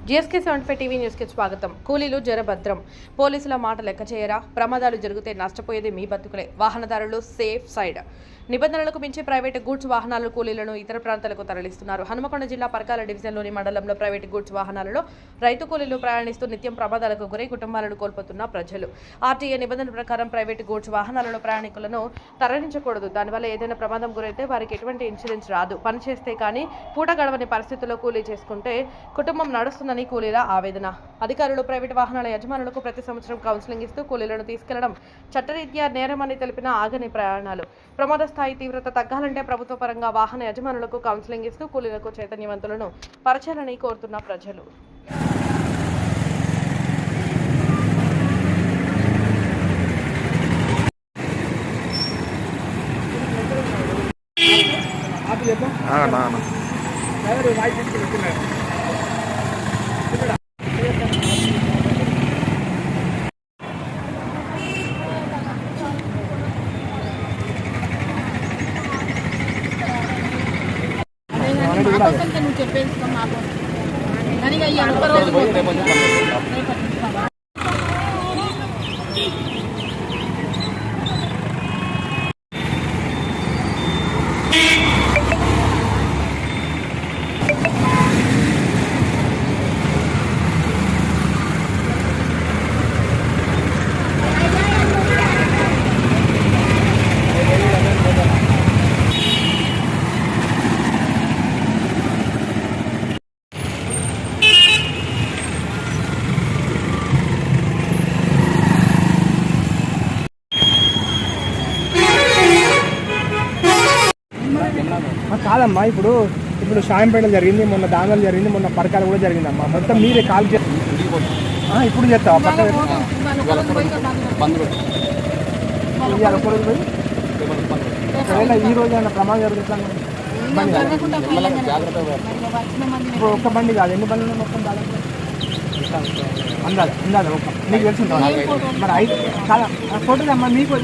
GSK 75 TV న్యూస్కి స్వాగతం. కూలీలు జరభద్రం. పోలీసుల మాట లెక్క చేయరా? ప్రమాదాలు జరిగితే నష్టపోయేది మీ బతుకులే. వాహనదారులు సేఫ్ సైడ్. నిబంధనలకు మించి ప్రైవేటు గూడ్స్ వాహనాలు కూలీలను ఇతర ప్రాంతాలకు తరలిస్తున్నారు. హనుమకొండ జిల్లా పరకాల డివిజన్లోని మండలంలో ప్రైవేటు గూడ్స్ వాహనాలలో రైతు కూలీలు ప్రయాణిస్తూ నిత్యం ప్రమాదాలకు గురై కుటుంబాలను కోల్పోతున్న ప్రజలు. ఆర్టీఏ నిబంధనల ప్రకారం ప్రైవేటు గూడ్స్ వాహనాలలో ప్రయాణికులను తరలించకూడదు. దానివల్ల ఏదైనా ప్రమాదం గురైతే వారికి ఎటువంటి ఇన్సూరెన్స్ రాదు. పనిచేస్తే కానీ పూట గడవని పరిస్థితుల్లో కూలీ చేసుకుంటే కుటుంబం నడుస్తుందని కూలీల ఆవేదన. అధికారులు ప్రైవేటు వాహనాల యజమానులకు ప్రతి సంవత్సరం కౌన్సిలింగ్ ఇస్తూ కూలీలను తీసుకెళ్లడం చట్టరీత్యా నేరమని తెలిపిన ఆగని ప్రయాణాలు. ప్రమాద స్థాయి తీవ్రత తగ్గాలంటే ప్రభుత్వ పరంగా వాహన యజమానులకు కౌన్సిలింగ్ ఇస్తూ కూలీలకు చైతన్యవంతులను పరచాలని కోరుతున్న ప్రజలు. నువ్వు చెప్పేసుకో మాకు కానీ ఈ అనుకో రోజు కాదమ్మా. ఇప్పుడు షాయంపేట జరిగింది, మొన్న దాంగలు జరిగింది, మొన్న పరకాలు కూడా జరిగిందమ్మా. మొత్తం మీరే కాల్ ఇప్పుడు చేస్తావా? ఒకవేళ ఈ రోజు ఏమైనా ప్రమాదం జరుగుతుంది ఇప్పుడు ఒక్క బండి కాదు, ఎన్ని బండ్లు ఉన్నాయి మొత్తం దాదాపు అందాలి ఒక నీకు తెలిసి మరి 5 చాలా ఫోటోలు అమ్మా మీకు